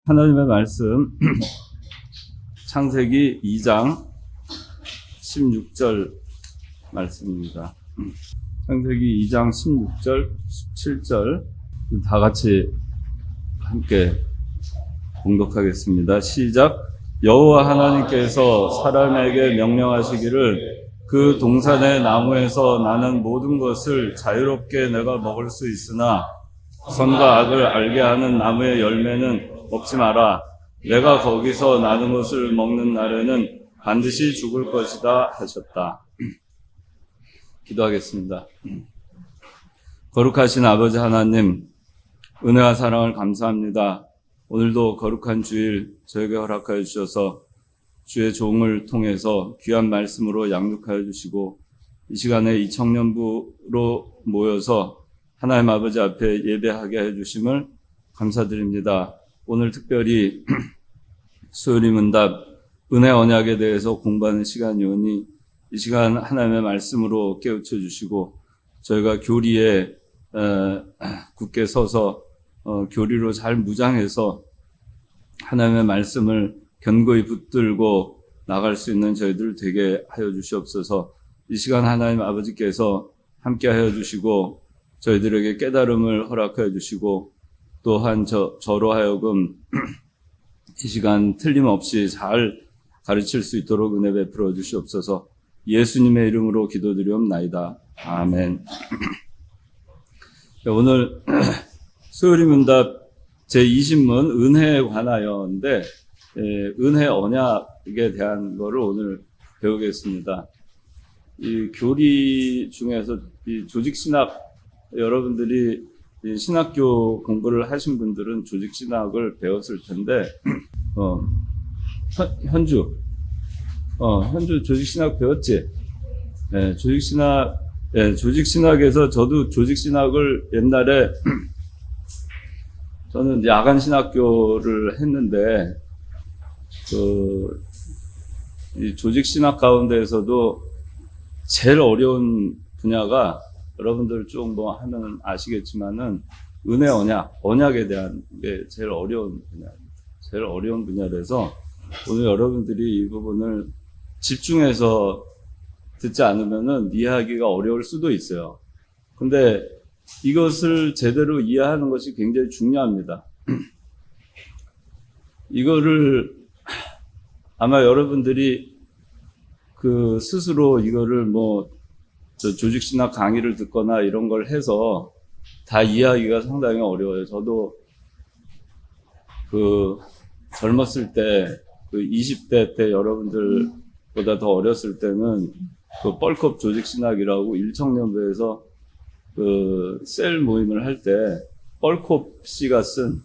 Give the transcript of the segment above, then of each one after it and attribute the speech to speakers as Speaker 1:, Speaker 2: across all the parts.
Speaker 1: 하나님의 말씀 창세기 2장 16절 말씀입니다. 창세기 2장 16절, 17절 다 같이 함께 봉독하겠습니다. 시작. 여호와 하나님께서 사람에게 명령하시기를 그 동산의 나무에서 나는 모든 것을 자유롭게 내가 먹을 수 있으나 선과 악을 알게 하는 나무의 열매는 먹지 마라. 내가 거기서 나는 것을 먹는 날에는 반드시 죽을 것이다 하셨다. 기도하겠습니다. 거룩하신 아버지 하나님, 은혜와 사랑을 감사합니다. 오늘도 거룩한 주일 저에게 허락하여 주셔서 주의 종을 통해서 귀한 말씀으로 양육하여 주시고 이 시간에 이 청년부로 모여서 하나님 아버지 앞에 예배하게 해주심을 감사드립니다. 오늘 특별히 수요일 문답 은혜 언약에 대해서 공부하는 시간이 오니 이 시간 하나님의 말씀으로 깨우쳐 주시고 저희가 교리에 굳게 서서 교리로 잘 무장해서 하나님의 말씀을 견고히 붙들고 나갈 수 있는 저희들 되게 하여 주시옵소서. 이 시간 하나님 아버지께서 함께 하여 주시고 저희들에게 깨달음을 허락하여 주시고 또한 저로 하여금 이 시간 틀림없이 잘 가르칠 수 있도록 은혜 베풀어 주시옵소서. 예수님의 이름으로 기도드리옵나이다. 아멘. 오늘 수요일 문답 제20문 은혜에 관하여인데 은혜 언약에 대한 거를 오늘 배우겠습니다. 이 교리 중에서 이 조직신학 여러분들이 신학교 공부를 하신 분들은 조직신학을 배웠을 텐데 현주 조직신학 배웠지? 네, 조직신학에서 저도 조직신학을 옛날에 저는 야간 신학교를 했는데 이 조직신학 가운데에서도 제일 어려운 분야가 여러분들 쭉 뭐 하면 아시겠지만은 은혜 언약에 대한 게 제일 어려운 분야라서 오늘 여러분들이 이 부분을 집중해서 듣지 않으면은 이해하기가 어려울 수도 있어요. 근데 이것을 제대로 이해하는 것이 굉장히 중요합니다. 이거를 아마 여러분들이 스스로 이거를 조직신학 강의를 듣거나 이런 걸 해서 다 이해하기가 상당히 어려워요. 저도 젊었을 때 20대 때 여러분들보다 더 어렸을 때는 뻘컵 조직신학이라고 일청년부에서 셀 모임을 할 때 뻘컵 씨가 쓴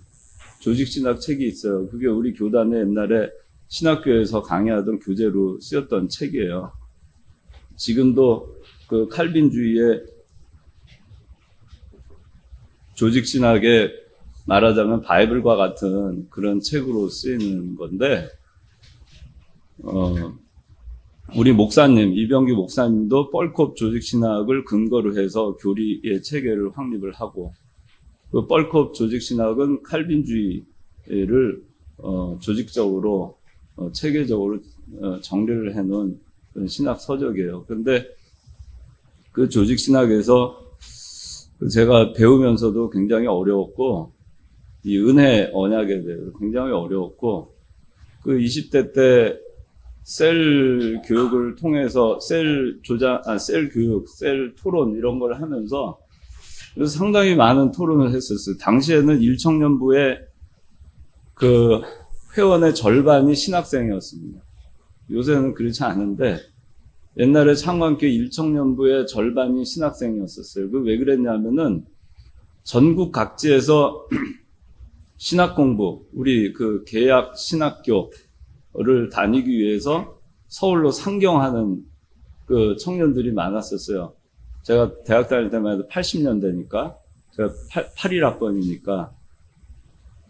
Speaker 1: 조직신학 책이 있어요. 그게 우리 교단에 옛날에 신학교에서 강의하던 교재로 쓰였던 책이에요. 지금도 칼빈주의의 조직신학에 말하자면 바이블과 같은 그런 책으로 쓰이는 건데, 우리 목사님, 이병규 목사님도 뻘컵 조직신학을 근거로 해서 교리의 체계를 확립을 하고, 그 뻘컵 조직신학은 칼빈주의를 조직적으로, 체계적으로 정리를 해놓은 그런 신학 서적이에요. 근데 그 조직신학에서 제가 배우면서도 굉장히 어려웠고, 이 은혜 언약에 대해서 굉장히 어려웠고, 20대 때 셀 교육을 통해서 셀 교육, 셀 토론 이런 걸 하면서 그래서 상당히 많은 토론을 했었어요. 당시에는 일청년부의 회원의 절반이 신학생이었습니다. 요새는 그렇지 않은데 옛날에 창관교회 일청년부의 절반이 신학생이었었어요. 왜 그랬냐면은 전국 각지에서 신학 공부, 우리 계약 신학교를 다니기 위해서 서울로 상경하는 청년들이 많았었어요. 제가 대학 다닐 때만 해도 80년대니까, 제가 81학번이니까.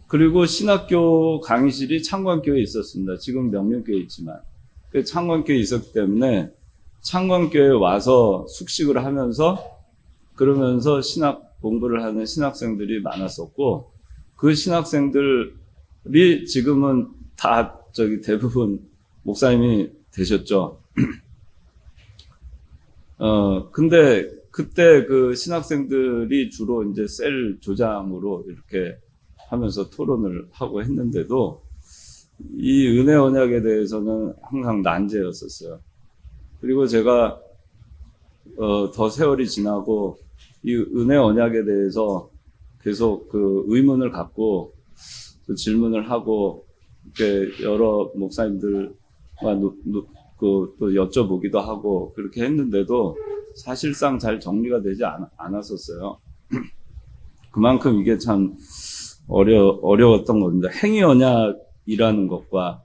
Speaker 1: 그리고 신학교 강의실이 창관교회에 있었습니다. 지금 명륜교회에 있지만. 창관교회에 있었기 때문에 창관교회에 와서 숙식을 하면서 그러면서 신학 공부를 하는 신학생들이 많았었고 그 신학생들 지금은 다 대부분 목사님이 되셨죠. 근데 그때 그 신학생들이 주로 이제 셀 조장으로 이렇게 하면서 토론을 하고 했는데도 이 은혜 언약에 대해서는 항상 난제였었어요. 그리고 제가 더 세월이 지나고 이 은혜 언약에 대해서 계속 그 의문을 갖고 또 질문을 하고 이렇게 여러 목사님들과 또 여쭤보기도 하고 그렇게 했는데도 사실상 잘 정리가 되지 않았었어요. 그만큼 이게 참 어려웠던 겁니다. 행위 언약이라는 것과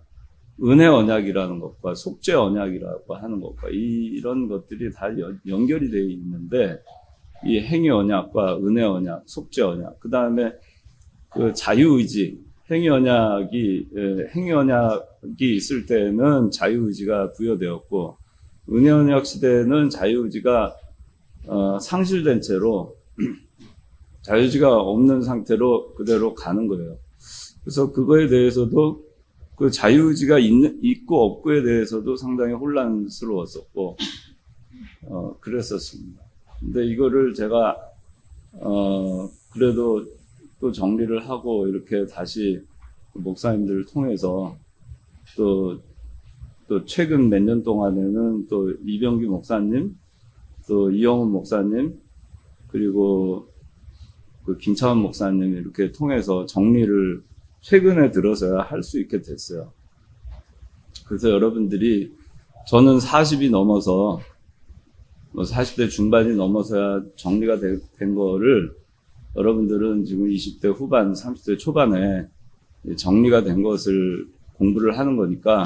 Speaker 1: 은혜 언약이라는 것과 속죄 언약이라고 하는 것과 이런 것들이 다 연결이 되어 있는데 이 행위 언약과 은혜 언약, 속죄 언약, 그 다음에 그 자유의지, 행위 언약이 있을 때는 자유의지가 부여되었고 은혜 언약 시대에는 자유의지가 상실된 채로 자유의지가 없는 상태로 그대로 가는 거예요. 그래서 그거에 대해서도 그 자유의지가 있고 없고에 대해서도 상당히 혼란스러웠었고 그랬었습니다. 근데 이거를 제가 그래도 또 정리를 하고 이렇게 다시 목사님들을 통해서 또 최근 몇 년 동안에는 또 이병규 목사님, 또 이영훈 목사님, 그리고 그 김차원 목사님 이렇게 통해서 정리를 최근에 들어서야 할 수 있게 됐어요. 그래서 여러분들이 저는 40이 넘어서 40대 중반이 넘어서야 정리가 된 거를 여러분들은 지금 20대 후반, 30대 초반에 정리가 된 것을 공부를 하는 거니까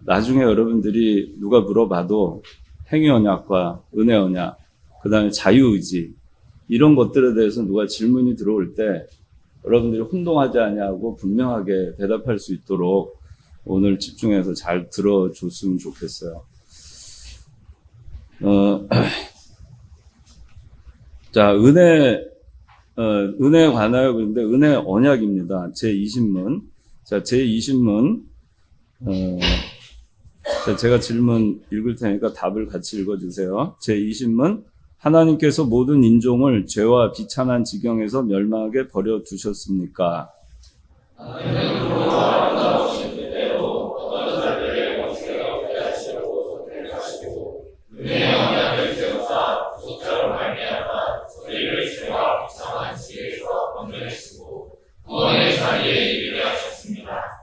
Speaker 1: 나중에 여러분들이 누가 물어봐도 행위 언약과 은혜 언약, 그 다음에 자유의지 이런 것들에 대해서 누가 질문이 들어올 때 여러분들이 혼동하지 않냐고 분명하게 대답할 수 있도록 오늘 집중해서 잘 들어줬으면 좋겠어요. 자, 은혜에 관하여 그런데 은혜 언약입니다. 제20문. 자, 제20문. 제가 질문 읽을 테니까 답을 같이 읽어주세요. 제20문. 하나님께서 모든 인종을 죄와 비참한 지경에서 멸망하게 버려두셨습니까?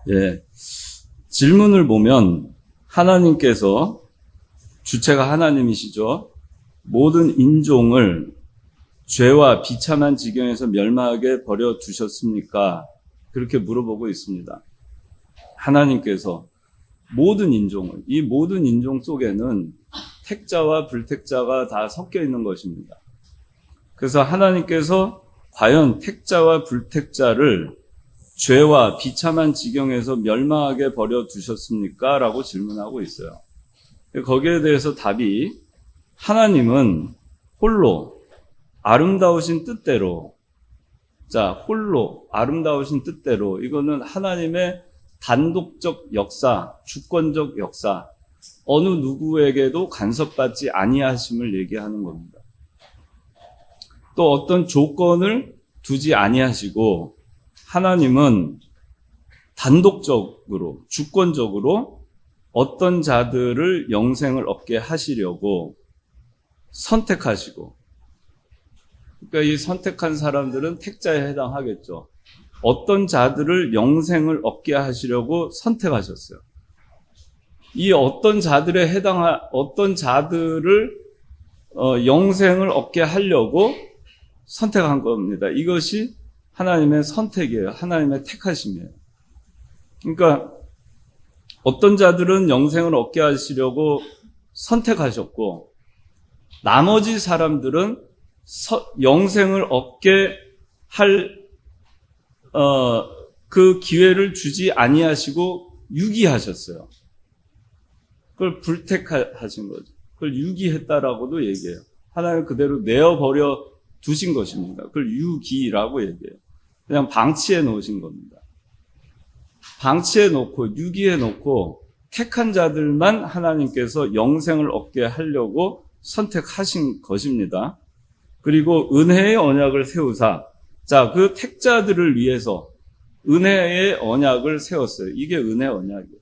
Speaker 1: 예. 질문을 보면 하나님께서 주체가 하나님이시죠. 모든 인종을 죄와 비참한 지경에서 멸망하게 버려두셨습니까? 그렇게 물어보고 있습니다. 하나님께서 모든 인종을, 이 모든 인종 속에는 택자와 불택자가 다 섞여 있는 것입니다. 그래서 하나님께서 과연 택자와 불택자를 죄와 비참한 지경에서 멸망하게 버려두셨습니까? 라고 질문하고 있어요. 거기에 대해서 답이 하나님은 홀로 아름다우신 뜻대로, 자, 홀로 아름다우신 뜻대로, 이거는 하나님의 단독적 역사, 주권적 역사, 어느 누구에게도 간섭받지 아니하심을 얘기하는 겁니다. 또 어떤 조건을 두지 아니하시고 하나님은 단독적으로, 주권적으로 어떤 자들을 영생을 얻게 하시려고 선택하시고, 그러니까 이 선택한 사람들은 택자에 해당하겠죠. 어떤 자들을 영생을 얻게 하시려고 선택하셨어요. 이 어떤 자들을 영생을 얻게 하려고 선택한 겁니다. 이것이 하나님의 선택이에요. 하나님의 택하심이에요. 그러니까 어떤 자들은 영생을 얻게 하시려고 선택하셨고 나머지 사람들은 영생을 얻게 할 그 기회를 주지 아니하시고 유기하셨어요. 그걸 불택하신 거죠. 그걸 유기했다라고도 얘기해요. 하나님 그대로 내어버려 두신 것입니다. 그걸 유기라고 얘기해요. 그냥 방치해 놓으신 겁니다. 방치해 놓고 유기해 놓고 택한 자들만 하나님께서 영생을 얻게 하려고 선택하신 것입니다. 그리고 은혜의 언약을 세우사, 자, 그 택자들을 위해서 은혜의 언약을 세웠어요. 이게 은혜 언약이에요.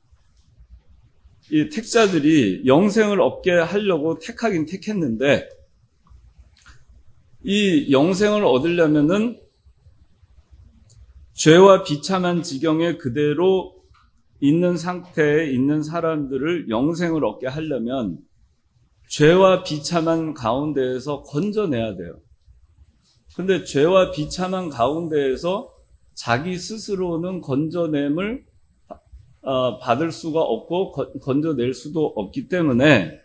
Speaker 1: 이 택자들이 영생을 얻게 하려고 택하긴 택했는데, 이 영생을 얻으려면은 죄와 비참한 지경에 그대로 있는 상태에 있는 사람들을 영생을 얻게 하려면 죄와 비참한 가운데에서 건져내야 돼요. 근데 죄와 비참한 가운데에서 자기 스스로는 건져냄을 받을 수가 없고 건져낼 수도 없기 때문에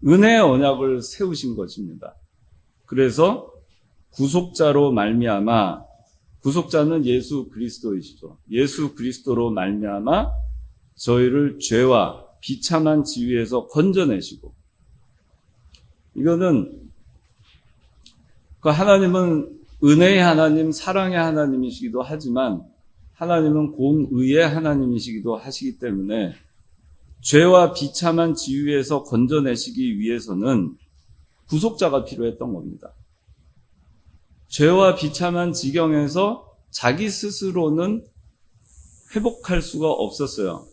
Speaker 1: 은혜의 언약을 세우신 것입니다. 그래서 구속자로 말미암아, 구속자는 예수 그리스도이시죠. 예수 그리스도로 말미암아 저희를 죄와 비참한 지위에서 건져내시고, 이거는 그 하나님은 은혜의 하나님, 사랑의 하나님이시기도 하지만 하나님은 공의의 하나님이시기도 하시기 때문에 죄와 비참한 지위에서 건져내시기 위해서는 구속자가 필요했던 겁니다. 죄와 비참한 지경에서 자기 스스로는 회복할 수가 없었어요.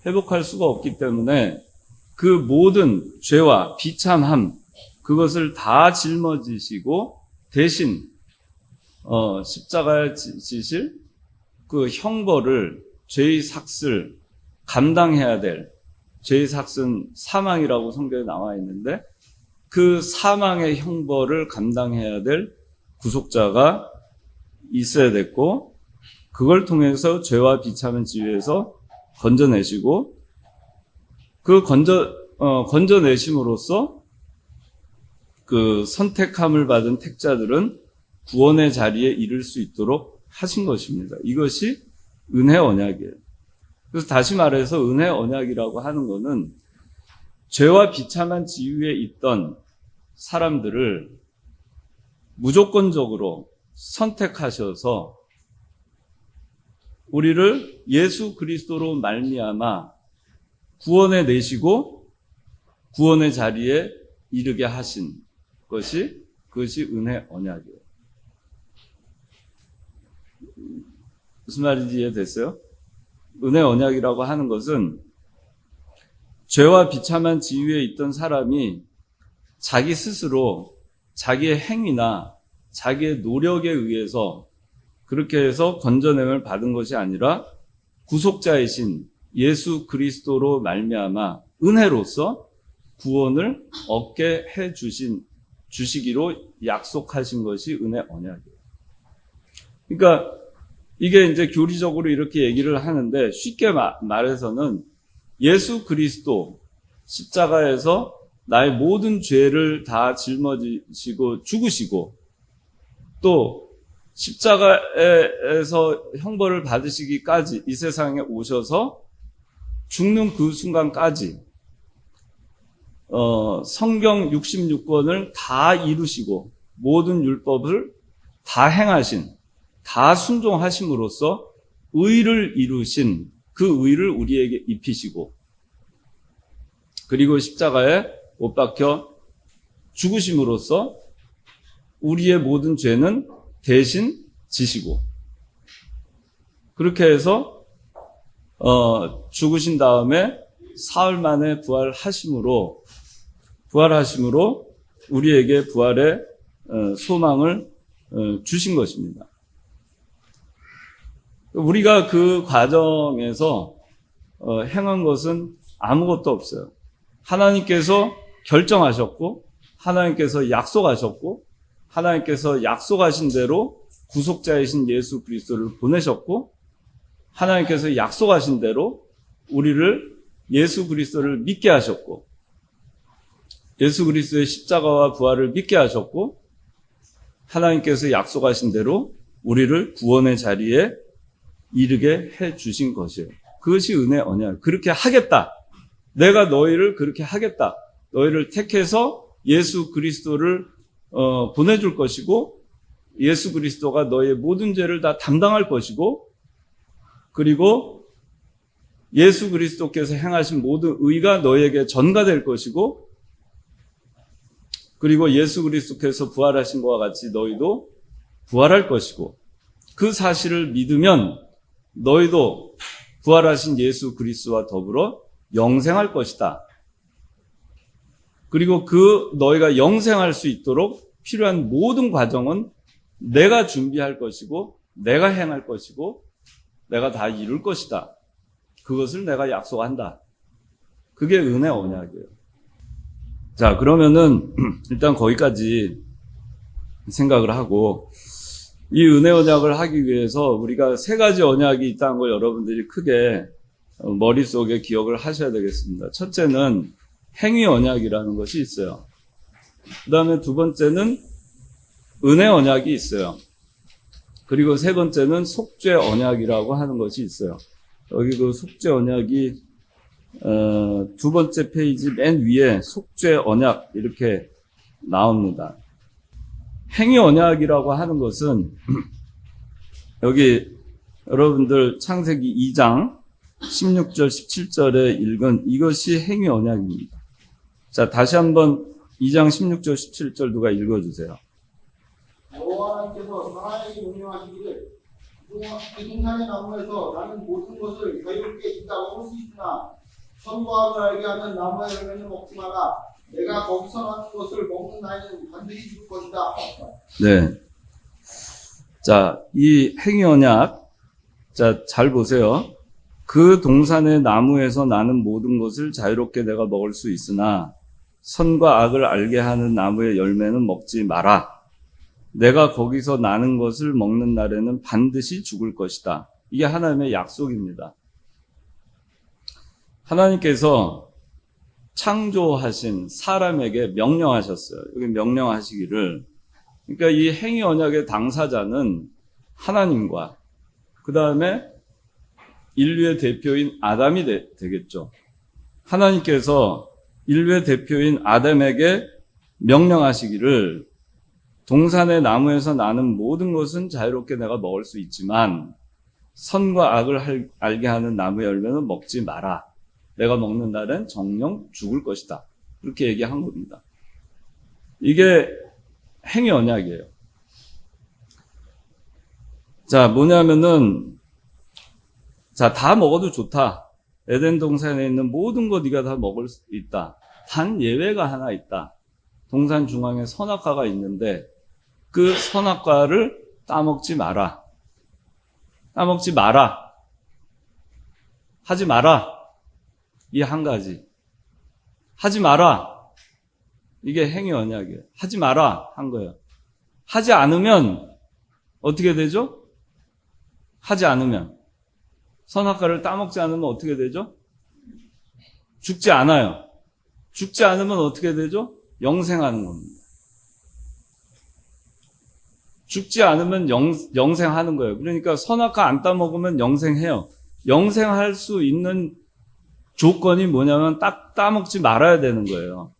Speaker 1: 회복할 수가 없기 때문에 그 모든 죄와 비참함, 그것을 다 짊어지시고 대신 십자가에 지실 그 형벌을, 죄의 삭을 감당해야 될, 죄의 삭은 사망이라고 성경에 나와 있는데 그 사망의 형벌을 감당해야 될 구속자가 있어야 됐고, 그걸 통해서 죄와 비참한 지위에서 건져내시고, 그 건져내심으로써 그 선택함을 받은 택자들은 구원의 자리에 이를 수 있도록 하신 것입니다. 이것이 은혜 언약이에요. 그래서 다시 말해서 은혜 언약이라고 하는 것은 죄와 비참한 지위에 있던 사람들을 무조건적으로 선택하셔서 우리를 예수 그리스도로 말미암아 구원해 내시고 구원의 자리에 이르게 하신 그것이 은혜 언약이에요. 무슨 말인지 이해됐어요? 은혜 언약이라고 하는 것은 죄와 비참한 지위에 있던 사람이 자기 스스로 자기의 행위나 자기의 노력에 의해서 그렇게 해서 건져냄을 받은 것이 아니라 구속자이신 예수 그리스도로 말미암아 은혜로서 구원을 얻게 해 주시기로 약속하신 것이 은혜 언약이에요. 그러니까 이게 이제 교리적으로 이렇게 얘기를 하는데, 쉽게 말해서는 예수 그리스도 십자가에서 나의 모든 죄를 다 짊어지시고 죽으시고, 또 십자가에서 형벌을 받으시기까지 이 세상에 오셔서 죽는 그 순간까지 성경 66권을 다 이루시고 모든 율법을 다 행하신, 다 순종하심으로써 의를 이루신 그 의를 우리에게 입히시고, 그리고 십자가에 못 박혀 죽으심으로써 우리의 모든 죄는 대신 지시고, 그렇게 해서 죽으신 다음에 사흘 만에 부활하심으로 우리에게 부활의 소망을 주신 것입니다. 우리가 그 과정에서 행한 것은 아무것도 없어요. 하나님께서 결정하셨고, 하나님께서 약속하셨고, 하나님께서 약속하신 대로 구속자이신 예수 그리스도를 보내셨고, 하나님께서 약속하신 대로 우리를 예수 그리스도를 믿게 하셨고, 예수 그리스도의 십자가와 부활을 믿게 하셨고, 하나님께서 약속하신 대로 우리를 구원의 자리에 이르게 해 주신 것이에요. 그것이 은혜 언약. 그렇게 하겠다. 내가 너희를 그렇게 하겠다. 너희를 택해서 예수 그리스도를 보내줄 것이고, 예수 그리스도가 너희의 모든 죄를 다 담당할 것이고, 그리고 예수 그리스도께서 행하신 모든 의가 너에게 전가될 것이고, 그리고 예수 그리스도께서 부활하신 것과 같이 너희도 부활할 것이고, 그 사실을 믿으면 너희도 부활하신 예수 그리스도와 더불어 영생할 것이다. 그리고 너희가 영생할 수 있도록 필요한 모든 과정은 내가 준비할 것이고, 내가 행할 것이고, 내가 다 이룰 것이다. 그것을 내가 약속한다. 그게 은혜 언약이에요. 자, 그러면은 일단 거기까지 생각을 하고, 이 은혜 언약을 하기 위해서 우리가 세 가지 언약이 있다는 걸 여러분들이 크게 머릿속에 기억을 하셔야 되겠습니다. 첫째는 행위 언약이라는 것이 있어요. 그 다음에 두 번째는 은혜 언약이 있어요. 그리고 세 번째는 속죄 언약이라고 하는 것이 있어요. 여기 그 속죄 언약이 두 번째 페이지 맨 위에 속죄 언약 이렇게 나옵니다. 행위 언약이라고 하는 것은 여기 여러분들 창세기 2장 16절 17절에 읽은 이것이 행위 언약입니다. 자, 다시 한번 2장 16절 17절 누가 읽어주세요.
Speaker 2: 여호와 하나님께서 사람에게 명령하시기를 그 동산의 나무에서 나는 모든 것을 자유롭게 인자 먹을 수 있으나 선과 악을 알게 하는 나무의 열매는 먹지 마라. 내가 거기서 나는 것을 먹는 나이는 반드시 죽을 것이다.
Speaker 1: 네. 자, 이 행위 언약, 자, 잘 보세요. 그 동산의 나무에서 나는 모든 것을 자유롭게 내가 먹을 수 있으나 선과 악을 알게 하는 나무의 열매는 먹지 마라. 내가 거기서 나는 것을 먹는 날에는 반드시 죽을 것이다. 이게 하나님의 약속입니다. 하나님께서 창조하신 사람에게 명령하셨어요. 여기 명령하시기를. 그러니까 이 행위 언약의 당사자는 하나님과 그 다음에 인류의 대표인 아담이 되겠죠. 하나님께서 인류의 대표인 아담에게 명령하시기를 동산의 나무에서 나는 모든 것은 자유롭게 내가 먹을 수 있지만 선과 악을 알게 하는 나무의 열매는 먹지 마라. 내가 먹는 날엔 정령 죽을 것이다. 그렇게 얘기한 겁니다. 이게 행위 언약이에요. 자, 뭐냐면은 자, 다 먹어도 좋다. 에덴 동산에 있는 모든 거 네가 다 먹을 수 있다. 단 예외가 하나 있다. 동산 중앙에 선악과가 있는데 그 선악과를 따먹지 마라. 따먹지 마라. 하지 마라. 이 한 가지. 하지 마라. 이게 행위 언약이에요. 하지 마라 한 거예요. 하지 않으면 어떻게 되죠? 하지 않으면 선악과를 따먹지 않으면 어떻게 되죠? 죽지 않아요. 죽지 않으면 어떻게 되죠? 영생하는 겁니다. 죽지 않으면 영생하는 거예요. 그러니까 선악과 안 따먹으면 영생해요. 영생할 수 있는 조건이 뭐냐면 딱 따먹지 말아야 되는 거예요.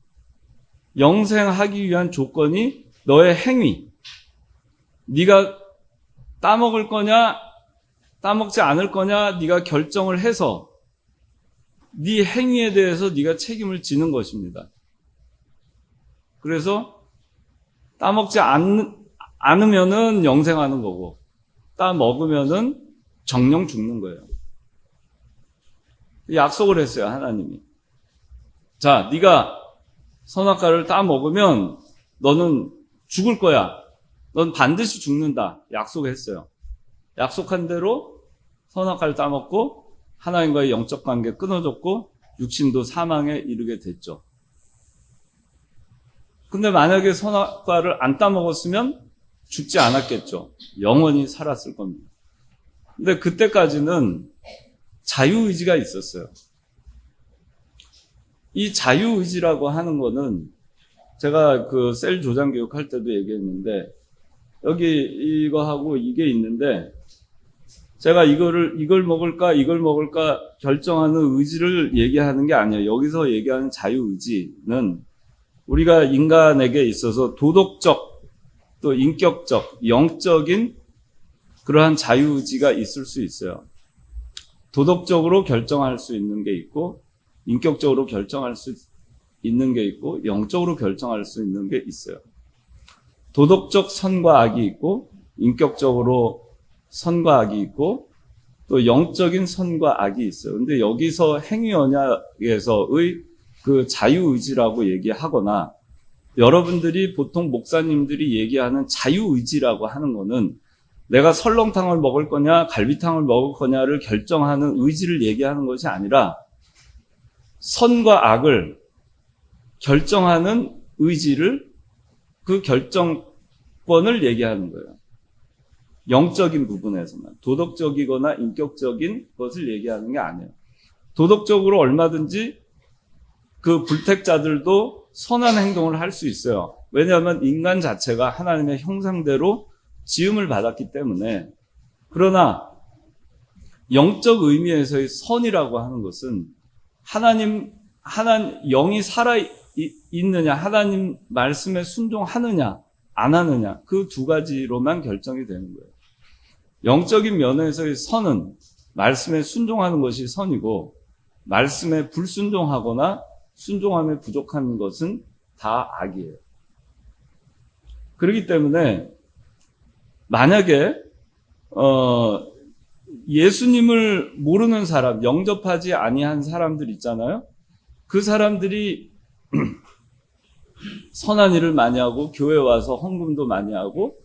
Speaker 1: 영생하기 위한 조건이 너의 행위. 네가 따먹을 거냐, 따먹지 않을 거냐, 네가 결정을 해서 네 행위에 대해서 네가 책임을 지는 것입니다. 그래서 따먹지 않으면은 영생하는 거고, 따먹으면은 정령 죽는 거예요. 약속을 했어요, 하나님이. 자, 네가 선악과를 따먹으면 너는 죽을 거야. 넌 반드시 죽는다. 약속했어요. 약속한 대로 선악과를 따먹고 하나님과의 영적 관계 끊어졌고 육신도 사망에 이르게 됐죠. 근데 만약에 선악과를 안 따먹었으면 죽지 않았겠죠. 영원히 살았을 겁니다. 근데 그때까지는 자유의지가 있었어요. 이 자유의지라고 하는 거는 제가 그 셀 조장 교육할 때도 얘기했는데 여기 이거하고 이게 있는데 제가 이걸 먹을까 이걸 먹을까 결정하는 의지를 얘기하는 게 아니에요. 여기서 얘기하는 자유의지는 우리가 인간에게 있어서 도덕적 또 인격적 영적인 그러한 자유의지가 있을 수 있어요. 도덕적으로 결정할 수 있는 게 있고, 인격적으로 결정할 수 있는 게 있고, 영적으로 결정할 수 있는 게 있어요. 도덕적 선과 악이 있고, 인격적으로 선과 악이 있고, 또 영적인 선과 악이 있어요. 근데 여기서 행위 언약에서의 그 자유의지라고 얘기하거나, 여러분들이 보통 목사님들이 얘기하는 자유의지라고 하는 거는 내가 설렁탕을 먹을 거냐 갈비탕을 먹을 거냐를 결정하는 의지를 얘기하는 것이 아니라 선과 악을 결정하는 의지를, 그 결정권을 얘기하는 거예요. 영적인 부분에서만. 도덕적이거나 인격적인 것을 얘기하는 게 아니에요. 도덕적으로 얼마든지 그 불택자들도 선한 행동을 할 수 있어요. 왜냐하면 인간 자체가 하나님의 형상대로 지음을 받았기 때문에. 그러나 영적 의미에서의 선이라고 하는 것은 영이 살아 있느냐, 하나님 말씀에 순종하느냐, 안 하느냐, 그 두 가지로만 결정이 되는 거예요. 영적인 면에서의 선은 말씀에 순종하는 것이 선이고, 말씀에 불순종하거나 순종함에 부족한 것은 다 악이에요. 그렇기 때문에 만약에 예수님을 모르는 사람, 영접하지 아니한 사람들 있잖아요. 그 사람들이 선한 일을 많이 하고 교회 와서 헌금도 많이 하고,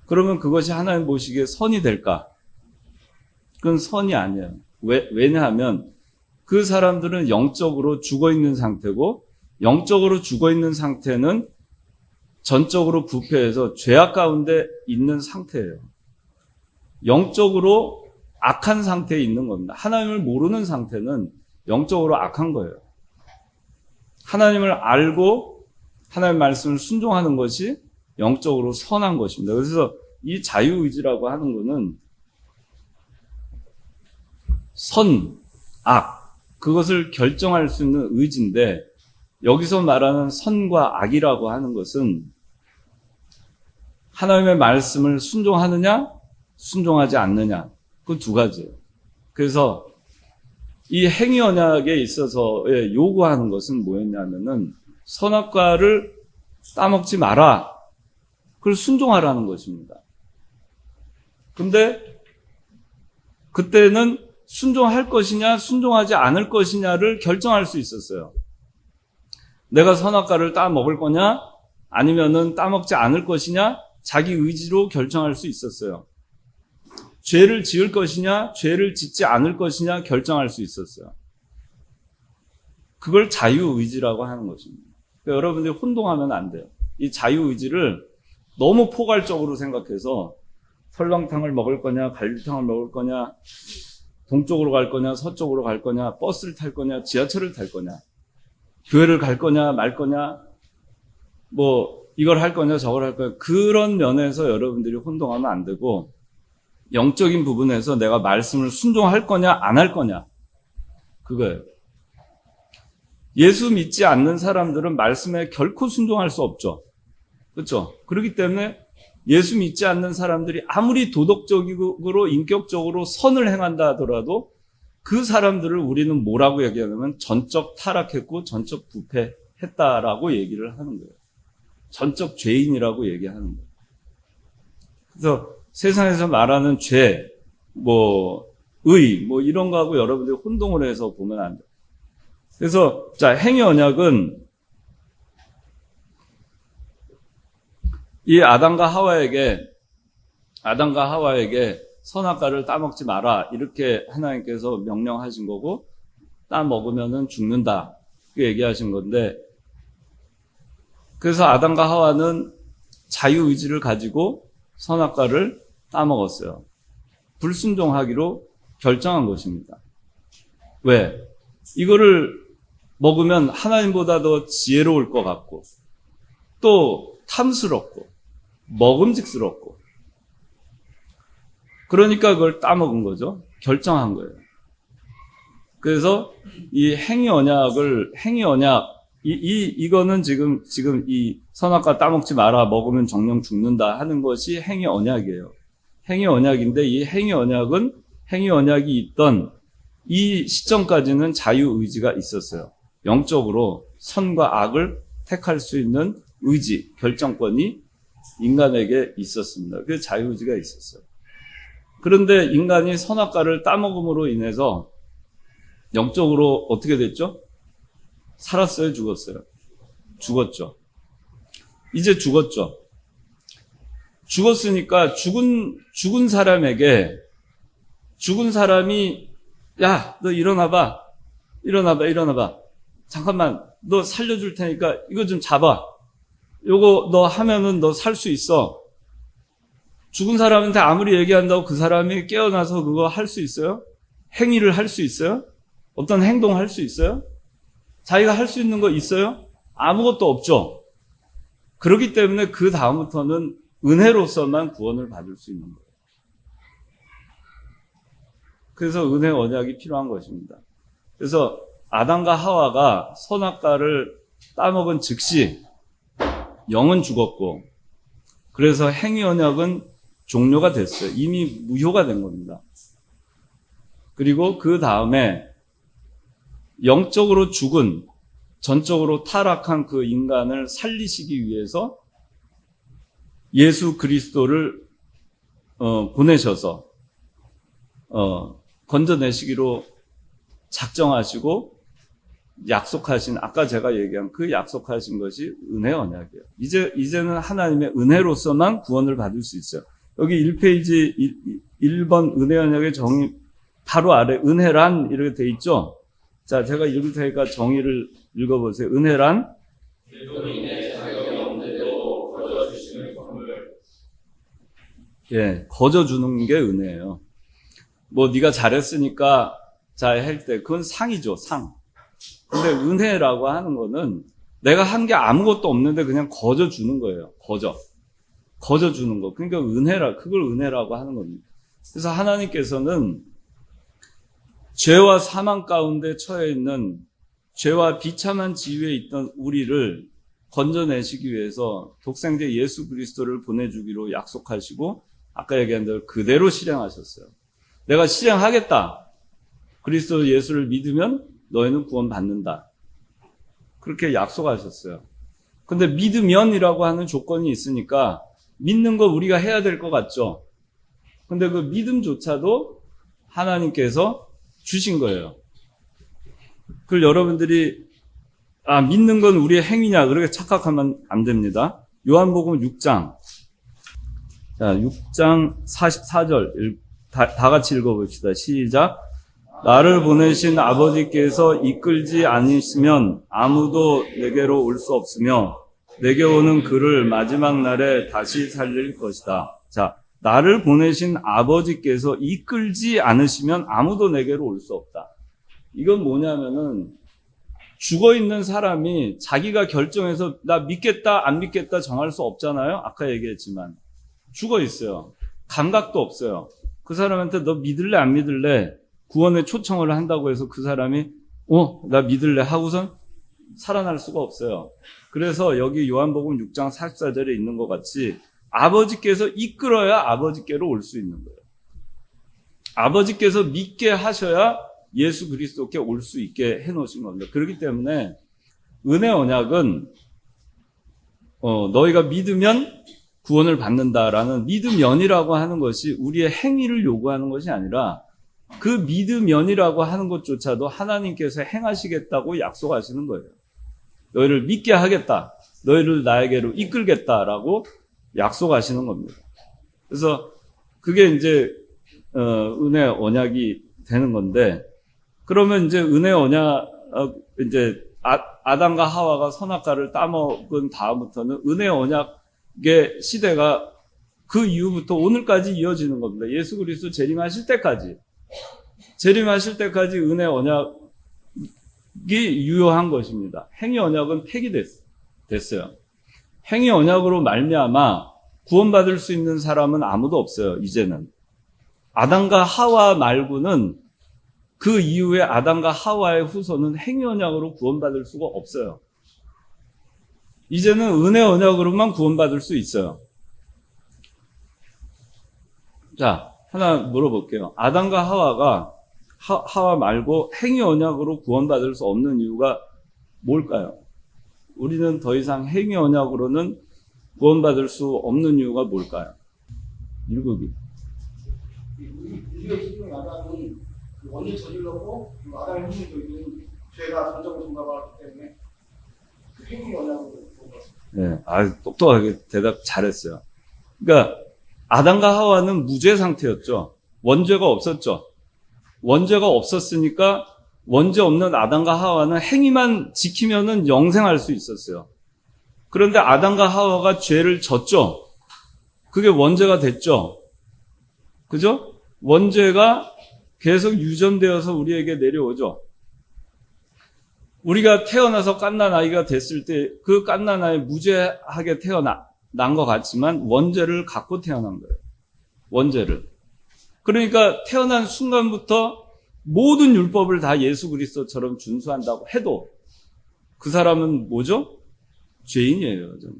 Speaker 1: 그러면 그것이 하나님 보시기에 선이 될까? 그건 선이 아니에요. 왜냐하면 그 사람들은 영적으로 죽어있는 상태고, 영적으로 죽어있는 상태는 전적으로 부패해서 죄악 가운데 있는 상태예요. 영적으로 악한 상태에 있는 겁니다. 하나님을 모르는 상태는 영적으로 악한 거예요. 하나님을 알고 하나님의 말씀을 순종하는 것이 영적으로 선한 것입니다. 그래서 이 자유의지라고 하는 것은 선, 악, 그것을 결정할 수 있는 의지인데, 여기서 말하는 선과 악이라고 하는 것은 하나님의 말씀을 순종하느냐, 순종하지 않느냐, 그 두 가지예요. 그래서 이 행위 언약에 있어서 요구하는 것은 뭐였냐면은 선악과를 따먹지 마라, 그걸 순종하라는 것입니다. 근데 그때는 순종할 것이냐 순종하지 않을 것이냐를 결정할 수 있었어요. 내가 선악과를 따먹을 거냐 아니면은 따먹지 않을 것이냐, 자기 의지로 결정할 수 있었어요. 죄를 지을 것이냐 죄를 짓지 않을 것이냐 결정할 수 있었어요. 그걸 자유의지라고 하는 것입니다. 그러니까 여러분들이 혼동하면 안 돼요. 이 자유의지를 너무 포괄적으로 생각해서 설렁탕을 먹을 거냐 갈비탕을 먹을 거냐, 동쪽으로 갈 거냐 서쪽으로 갈 거냐, 버스를 탈 거냐 지하철을 탈 거냐, 교회를 갈 거냐 말 거냐, 뭐 이걸 할 거냐 저걸 할 거냐, 그런 면에서 여러분들이 혼동하면 안 되고, 영적인 부분에서 내가 말씀을 순종할 거냐 안 할 거냐, 그거예요. 예수 믿지 않는 사람들은 말씀에 결코 순종할 수 없죠. 그렇죠? 그렇기 때문에 예수 믿지 않는 사람들이 아무리 도덕적이고 인격적으로 선을 행한다 하더라도 그 사람들을 우리는 뭐라고 얘기하냐면 전적 타락했고 전적 부패했다라고 얘기를 하는 거예요. 전적 죄인이라고 얘기하는 거예요. 그래서 세상에서 말하는 죄, 의, 이런 거하고 여러분들이 혼동을 해서 보면 안 돼요. 그래서 자, 행위 언약은 이 아담과 하와에게 선악과를 따먹지 마라, 이렇게 하나님께서 명령하신 거고, 따먹으면은 죽는다, 그 얘기하신 건데, 그래서 아담과 하와는 자유의지를 가지고 선악과를 따먹었어요. 불순종하기로 결정한 것입니다. 왜? 이거를 먹으면 하나님보다 더 지혜로울 것 같고, 또 탐스럽고 먹음직스럽고, 그러니까 그걸 따먹은 거죠. 결정한 거예요. 그래서 이 행위 언약, 이거는 지금 이 선악과 따먹지 마라, 먹으면 정령 죽는다 하는 것이 행위 언약이에요. 행위 언약인데, 이 행위 언약은 행위 언약이 있던 이 시점까지는 자유의지가 있었어요. 영적으로 선과 악을 택할 수 있는 의지, 결정권이 인간에게 있었습니다. 그 자유의지가 있었어요. 그런데 인간이 선악과를 따먹음으로 인해서 영적으로 어떻게 됐죠? 살았어요, 죽었어요? 죽었죠. 이제 죽었죠. 죽었으니까 죽은 사람에게 죽은 사람이 야, 너 일어나봐. 잠깐만, 너 살려줄 테니까 이거 좀 잡아. 요거 너 하면은 너 살 수 있어. 죽은 사람한테 아무리 얘기한다고 그 사람이 깨어나서 그거 할 수 있어요? 행위를 할 수 있어요? 어떤 행동을 할 수 있어요? 자기가 할 수 있는 거 있어요? 아무것도 없죠. 그렇기 때문에 그 다음부터는 은혜로서만 구원을 받을 수 있는 거예요. 그래서 은혜 언약이 필요한 것입니다. 그래서 아담과 하와가 선악과를 따먹은 즉시 영은 죽었고, 그래서 행위 언약은 종료가 됐어요. 이미 무효가 된 겁니다. 그리고 그 다음에 영적으로 죽은, 전적으로 타락한 그 인간을 살리시기 위해서 예수 그리스도를 보내셔서 건져내시기로 작정하시고 약속하신, 아까 제가 얘기한 그 약속하신 것이 은혜 언약이에요. 이제는 하나님의 은혜로서만 구원을 받을 수 있어요. 여기 1페이지 1번 은혜 언약의 정의 바로 아래 은혜란 이렇게 돼 있죠. 자, 제가 읽을 테니까 정의를 읽어보세요. 은혜란 거저주는 게 은혜예요. 뭐 네가 잘했으니까 자 할 때 그건 상이죠, 상. 근데 은혜라고 하는 거는 내가 한 게 아무것도 없는데 그냥 거저주는 거예요. 거저주는 거. 그러니까 그걸 은혜라고 하는 겁니다. 그래서 하나님께서는 죄와 사망 가운데 처해 있는, 죄와 비참한 지위에 있던 우리를 건져내시기 위해서 독생자 예수 그리스도를 보내주기로 약속하시고, 아까 얘기한 대로 그대로 실행하셨어요. 내가 실행하겠다. 그리스도 예수를 믿으면 너희는 구원받는다. 그렇게 약속하셨어요. 근데 믿으면이라고 하는 조건이 있으니까 믿는 거 우리가 해야 될 것 같죠? 근데 그 믿음조차도 하나님께서 주신 거예요. 그걸 여러분들이 믿는 건 우리의 행위냐 그렇게 착각하면 안 됩니다. 요한복음 6장. 자, 6장 44절 다 같이 읽어봅시다. 시작. 나를 보내신 아버지께서 이끌지 않으시면 아무도 내게로 올 수 없으며 내게 오는 그를 마지막 날에 다시 살릴 것이다. 자, 나를 보내신 아버지께서 이끌지 않으시면 아무도 내게로 올 수 없다. 이건 뭐냐면은 죽어있는 사람이 자기가 결정해서 나 믿겠다 안 믿겠다 정할 수 없잖아요. 아까 얘기했지만 죽어있어요. 감각도 없어요. 그 사람한테 너 믿을래 안 믿을래 구원의 초청을 한다고 해서 그 사람이 나 믿을래 하고선 살아날 수가 없어요. 그래서 여기 요한복음 6장 44절에 있는 것 같이 아버지께서 이끌어야 아버지께로 올 수 있는 거예요. 아버지께서 믿게 하셔야 예수 그리스도께 올 수 있게 해놓으신 겁니다. 그렇기 때문에 은혜 언약은 너희가 믿으면 구원을 받는다라는 믿으면이라고 하는 것이 우리의 행위를 요구하는 것이 아니라 그 믿으면이라고 하는 것조차도 하나님께서 행하시겠다고 약속하시는 거예요. 너희를 믿게 하겠다. 너희를 나에게로 이끌겠다라고 약속하시는 겁니다. 그래서 그게 이제 은혜 언약이 되는 건데, 그러면 이제 은혜 언약 이제 아담과 하와가 선악과를 따먹은 다음부터는 은혜 언약의 시대가 그 이후부터 오늘까지 이어지는 겁니다. 예수 그리스도 재림하실 때까지 은혜 언약이 유효한 것입니다. 행위 언약은 폐기됐어요. 행위 언약으로 말미암아 구원받을 수 있는 사람은 아무도 없어요. 이제는 아담과 하와 말고는 그 이후에 아담과 하와의 후손은 행위 언약으로 구원받을 수가 없어요. 이제는 은혜 언약으로만 구원받을 수 있어요. 자, 하나 물어볼게요. 아담과 하와가 하와 말고 행위 언약으로 구원받을 수 없는 이유가 뭘까요? 우리는 더 이상 행위 언약으로는 구원받을 수 없는 이유가 뭘까요? 일곱이.
Speaker 2: 우리의 지금 아담은 원죄 저질렀고 아담의 행위 저지른 죄가 전적으로 전가받았기 때문에 그 행위 언약으로 구원받았습니다.
Speaker 1: 네, 똑똑하게 대답 잘했어요. 그러니까 아담과 하와는 무죄 상태였죠. 원죄가 없었죠. 원죄가 없었으니까 원죄 없는 아담과 하와는 행위만 지키면은 영생할 수 있었어요. 그런데 아담과 하와가 죄를 졌죠. 그게 원죄가 됐죠. 그죠? 원죄가 계속 유전되어서 우리에게 내려오죠. 우리가 태어나서 갓난 아이가 됐을 때 그 갓난 아이 무죄하게 태어난 것 같지만 원죄를 갖고 태어난 거예요. 원죄를. 그러니까 태어난 순간부터 모든 율법을 다 예수 그리스도처럼 준수한다고 해도 그 사람은 뭐죠? 죄인이에요. 저는.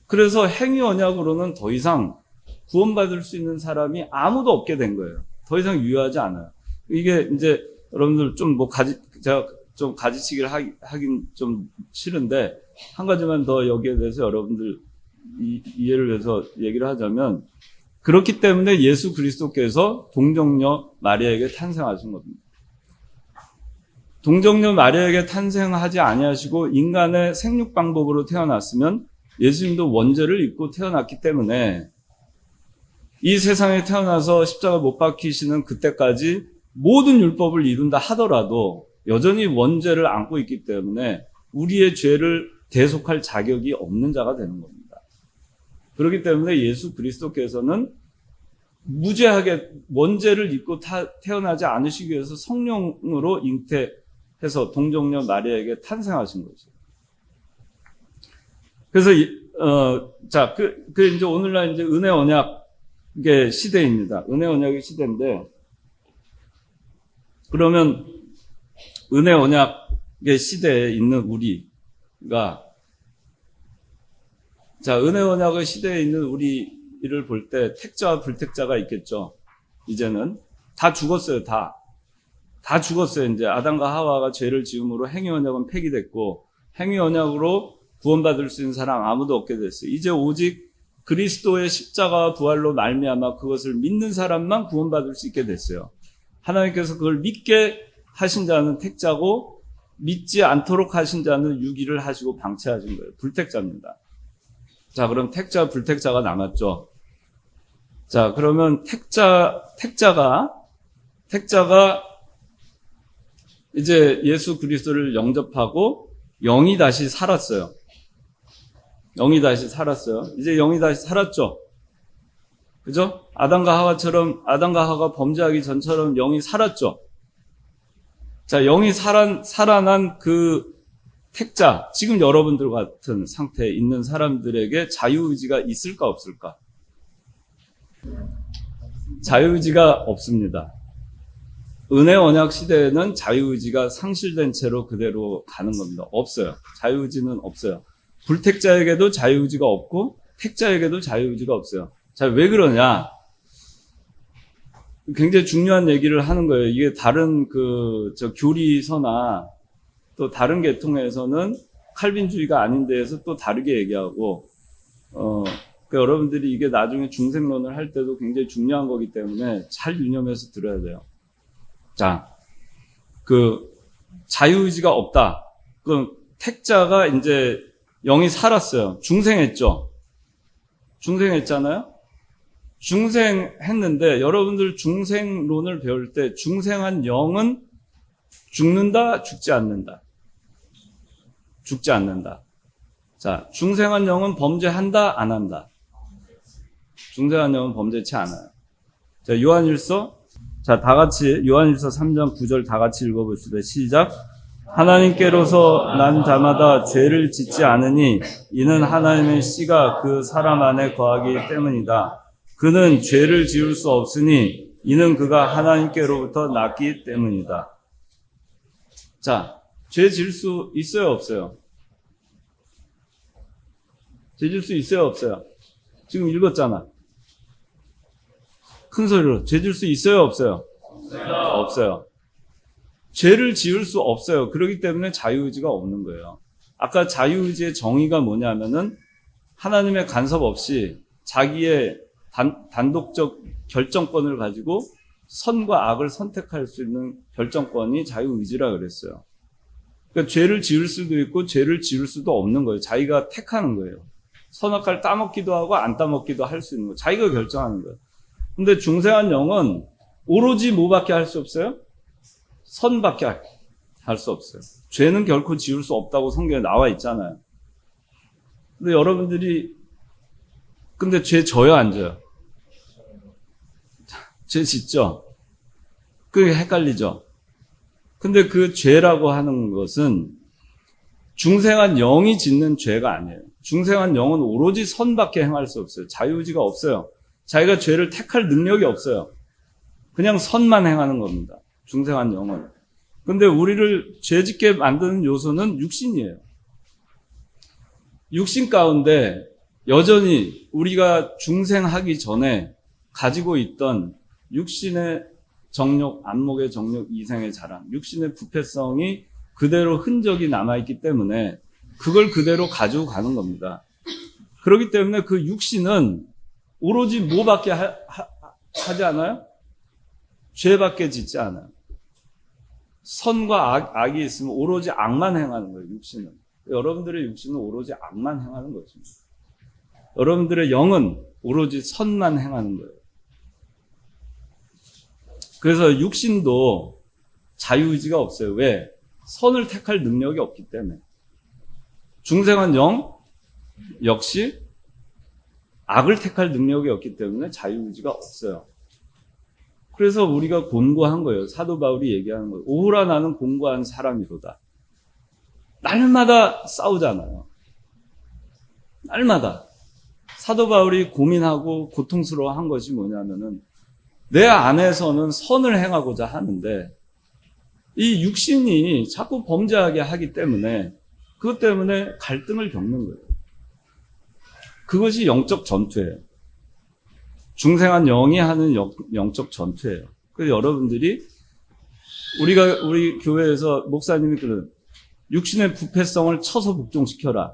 Speaker 1: 그래서 행위 언약으로는 더 이상 구원받을 수 있는 사람이 아무도 없게 된 거예요. 더 이상 유효하지 않아요. 이게 이제 여러분들 좀 제가 좀 가지치기를 하긴 좀 싫은데 한 가지만 더 여기에 대해서 여러분들 이해를 위해서 얘기를 하자면 그렇기 때문에 예수 그리스도께서 동정녀 마리아에게 탄생하신 겁니다. 동정녀 마리아에게 탄생하지 아니하시고 인간의 생육 방법으로 태어났으면 예수님도 원죄를 입고 태어났기 때문에 이 세상에 태어나서 십자가 못 박히시는 그때까지 모든 율법을 이룬다 하더라도 여전히 원죄를 안고 있기 때문에 우리의 죄를 대속할 자격이 없는 자가 되는 겁니다. 그렇기 때문에 예수 그리스도께서는 무죄하게 원죄를 입고 태어나지 않으시기 위해서 성령으로 잉태해서 동정녀 마리아에게 탄생하신 거죠. 그래서 이제 오늘날 이제 은혜 언약의 시대입니다. 은혜 언약의 시대인데 그러면 은혜 언약의 시대에 있는 우리가 은혜 언약의 시대에 있는 우리를 볼 때 택자와 불택자가 있겠죠. 이제는 다 죽었어요. 다 죽었어요. 이제 아담과 하와가 죄를 지음으로 행위 언약은 폐기됐고 행위 언약으로 구원받을 수 있는 사람 아무도 없게 됐어요. 이제 오직 그리스도의 십자가와 부활로 말미암아 그것을 믿는 사람만 구원받을 수 있게 됐어요. 하나님께서 그걸 믿게 하신 자는 택자고 믿지 않도록 하신 자는 유기를 하시고 방치하신 거예요. 불택자입니다. 자, 그럼 택자, 불택자가 남았죠. 자, 그러면 택자가 이제 예수 그리스도를 영접하고 영이 다시 살았어요. 이제 영이 다시 살았죠. 그죠? 아담과 하와가 범죄하기 전처럼 영이 살았죠. 자, 영이 살아난 그 택자, 지금 여러분들 같은 상태에 있는 사람들에게 자유의지가 있을까 없을까? 자유의지가 없습니다. 은혜 언약 시대에는 자유의지가 상실된 채로 그대로 가는 겁니다. 없어요. 자유의지는 없어요. 불택자에게도 자유의지가 없고 택자에게도 자유의지가 없어요. 자, 왜 그러냐? 굉장히 중요한 얘기를 하는 거예요. 이게 다른 교리서나 또 다른 계통에서는 칼빈주의가 아닌 데에서 또 다르게 얘기하고, 여러분들이 이게 나중에 중생론을 할 때도 굉장히 중요한 거기 때문에 잘 유념해서 들어야 돼요. 자, 자유의지가 없다. 택자가 이제 영이 살았어요. 중생했잖아요? 중생했는데, 여러분들 중생론을 배울 때 중생한 영은 죽는다, 죽지 않는다. 죽지 않는다. 자, 중생한 영은 범죄한다, 안 한다. 중생한 영은 범죄치 않아요. 자, 요한일서. 자, 다 같이 요한일서 3장 9절 다 같이 읽어봅시다. 시작. 하나님께로서 난 자마다 죄를 짓지 않으니 이는 하나님의 씨가 그 사람 안에 거하기 때문이다. 그는 죄를 지을 수 없으니 이는 그가 하나님께로부터 났기 때문이다. 자, 죄 지을 수 있어요, 없어요? 죄 지을 수 있어요, 없어요? 지금 읽었잖아. 큰 소리로. 죄 지을 수 있어요, 없어요? 없어요. 죄를 지을 수 없어요. 그렇기 때문에 자유의지가 없는 거예요. 아까 자유의지의 정의가 뭐냐면은 하나님의 간섭 없이 자기의 단독적 결정권을 가지고 선과 악을 선택할 수 있는 결정권이 자유의지라 그랬어요. 그러니까 죄를 지을 수도 있고 죄를 지을 수도 없는 거예요. 자기가 택하는 거예요. 선악과를 따먹기도 하고 안 따먹기도 할 수 있는 거예요. 자기가 결정하는 거예요. 근데 중생한 영은 오로지 뭐밖에 할 수 없어요? 선밖에 할 수 없어요. 죄는 결코 지을 수 없다고 성경에 나와 있잖아요. 근데 여러분들이 근데 죄 져요, 안 져요? 죄 짓죠? 그게 헷갈리죠? 근데 그 죄라고 하는 것은 중생한 영이 짓는 죄가 아니에요. 중생한 영은 오로지 선밖에 행할 수 없어요. 자유의지가 없어요. 자기가 죄를 택할 능력이 없어요. 그냥 선만 행하는 겁니다. 중생한 영은. 근데 우리를 죄짓게 만드는 요소는 육신이에요. 육신 가운데 여전히 우리가 중생하기 전에 가지고 있던 육신의 정욕, 안목의 정욕, 이생의 자랑, 육신의 부패성이 그대로 흔적이 남아있기 때문에 그걸 그대로 가지고 가는 겁니다. 그렇기 때문에 그 육신은 오로지 뭐밖에 하지 않아요? 죄밖에 짓지 않아요. 선과 악이 있으면 오로지 악만 행하는 거예요, 육신은. 여러분들의 육신은 오로지 악만 행하는 것입니다. 여러분들의 영은 오로지 선만 행하는 거예요. 그래서 육신도 자유의지가 없어요. 왜? 선을 택할 능력이 없기 때문에. 중생한 영 역시 악을 택할 능력이 없기 때문에 자유의지가 없어요. 그래서 우리가 곤고한 거예요. 사도 바울이 얘기하는 거예요. 오호라 나는 곤고한 사람이로다. 날마다 싸우잖아요. 날마다. 사도 바울이 고민하고 고통스러워한 것이 뭐냐면은 내 안에서는 선을 행하고자 하는데 이 육신이 자꾸 범죄하게 하기 때문에 그것 때문에 갈등을 겪는 거예요. 그것이 영적 전투예요. 중생한 영이 하는 영적 전투예요. 그래서 여러분들이 우리 교회에서 목사님이 그런 육신의 부패성을 쳐서 복종시켜라.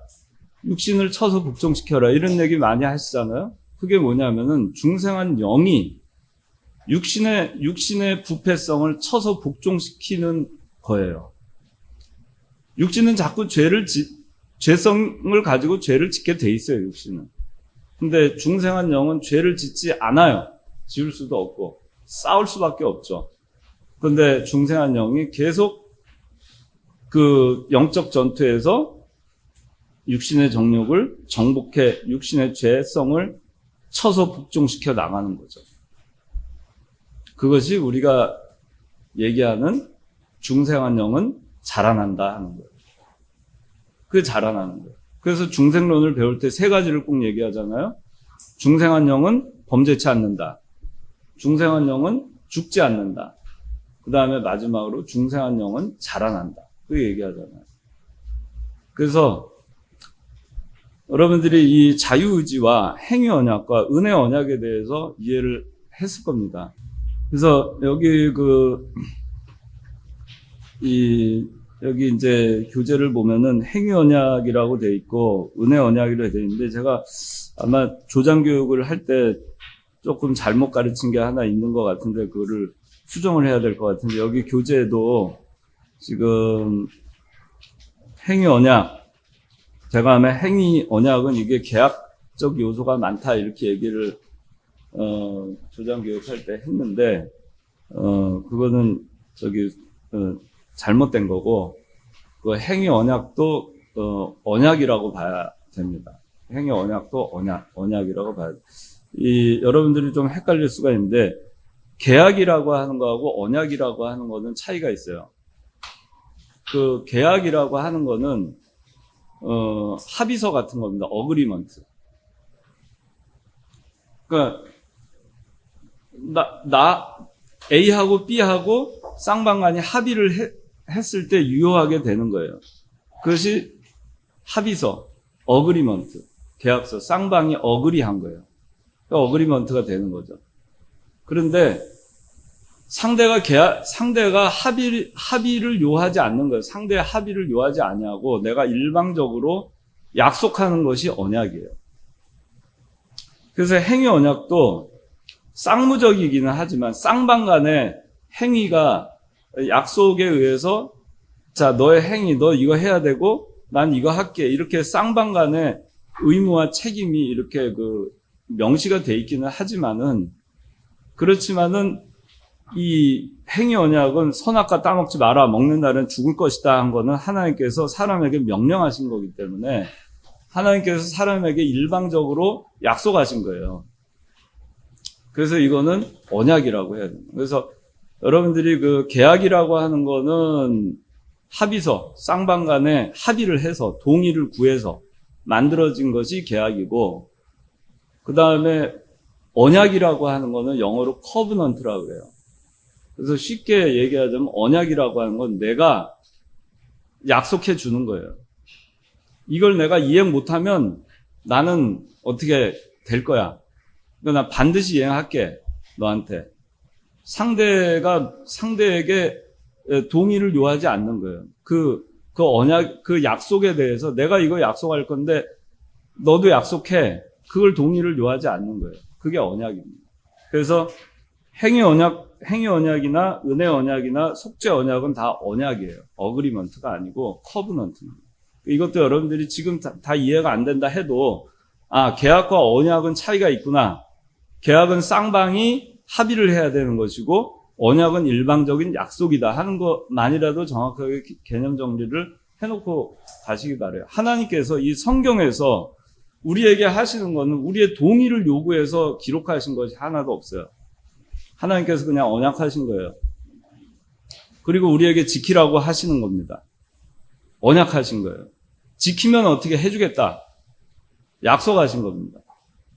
Speaker 1: 육신을 쳐서 복종시켜라. 이런 얘기 많이 하시잖아요. 그게 뭐냐면은 중생한 영이 육신의 부패성을 쳐서 복종시키는 거예요. 육신은 자꾸 죄성을 가지고 죄를 짓게 돼 있어요, 육신은. 근데 중생한 영은 죄를 짓지 않아요. 지을 수도 없고 싸울 수밖에 없죠. 그런데 중생한 영이 계속 그 영적 전투에서 육신의 정욕을 정복해 육신의 죄성을 쳐서 복종시켜 나가는 거죠. 그것이 우리가 얘기하는 중생한 영은 자라난다 하는 거예요. 그게 자라나는 거예요. 그래서 중생론을 배울 때 세 가지를 꼭 얘기하잖아요. 중생한 영은 범죄치 않는다. 중생한 영은 죽지 않는다. 그 다음에 마지막으로 중생한 영은 자라난다. 그 얘기하잖아요. 그래서 여러분들이 이 자유의지와 행위 언약과 은혜 언약에 대해서 이해를 했을 겁니다. 그래서 여기 여기 이제 교재를 보면은 행위 언약이라고 돼 있고 은혜 언약이라고 돼 있는데 제가 아마 조장 교육을 할 때 조금 잘못 가르친 게 하나 있는 것 같은데 그거를 수정을 해야 될 것 같은데 여기 교재에도 지금 행위 언약 제가 아마 행위 언약은 이게 계약적 요소가 많다 이렇게 얘기를 조장 교육할 때 했는데 그거는 잘못된 거고 그 행위 언약도 언약이라고 봐야 됩니다. 행위 언약도 언약이라고 봐야 돼요. 여러분들이 좀 헷갈릴 수가 있는데 계약이라고 하는 거하고 언약이라고 하는 거는 차이가 있어요. 그 계약이라고 하는 거는 합의서 같은 겁니다. 어그리먼트. 그러니까 A하고 B하고 쌍방간이 합의를 했을 때 유효하게 되는 거예요. 그것이 합의서, 어그리먼트, 계약서, 쌍방이 어그리한 거예요. 그러니까 어그리먼트가 되는 거죠. 그런데 상대가 합의를 요하지 않는 거예요. 상대의 합의를 요하지 아니하고 내가 일방적으로 약속하는 것이 언약이에요. 그래서 행위 언약도 쌍무적이기는 하지만 쌍방 간의 행위가 약속에 의해서 자, 너의 행위, 너 이거 해야 되고 난 이거 할게. 이렇게 쌍방 간의 의무와 책임이 이렇게 명시가 돼 있기는 하지만은 그렇지만은 이 행위 언약은 선악과 따먹지 마라. 먹는 날은 죽을 것이다 한 거는 하나님께서 사람에게 명령하신 거기 때문에 하나님께서 사람에게 일방적으로 약속하신 거예요. 그래서 이거는 언약이라고 해야 됩니다. 그래서 여러분들이 계약이라고 하는 거는 합의서, 쌍방 간에 합의를 해서 동의를 구해서 만들어진 것이 계약이고, 그 다음에 언약이라고 하는 거는 영어로 커브넌트라고 그래요. 그래서 쉽게 얘기하자면 언약이라고 하는 건 내가 약속해 주는 거예요. 이걸 내가 이행 못하면 나는 어떻게 될 거야. 그러니까 나 반드시 이행할게, 너한테. 상대에게 동의를 요하지 않는 거예요. 그 언약, 그 약속에 대해서 내가 이거 약속할 건데 너도 약속해. 그걸 동의를 요하지 않는 거예요. 그게 언약입니다. 그래서 행위 언약이나 은혜 언약이나 속죄 언약은 다 언약이에요. 어그리먼트가 아니고 커브넌트입니다. 이것도 여러분들이 지금 다 이해가 안 된다 해도 계약과 언약은 차이가 있구나. 계약은 쌍방이 합의를 해야 되는 것이고 언약은 일방적인 약속이다 하는 것만이라도 정확하게 개념 정리를 해놓고 가시기 바라요. 하나님께서 이 성경에서 우리에게 하시는 것은 우리의 동의를 요구해서 기록하신 것이 하나도 없어요. 하나님께서 그냥 언약하신 거예요. 그리고 우리에게 지키라고 하시는 겁니다. 언약하신 거예요. 지키면 어떻게 해주겠다. 약속하신 겁니다.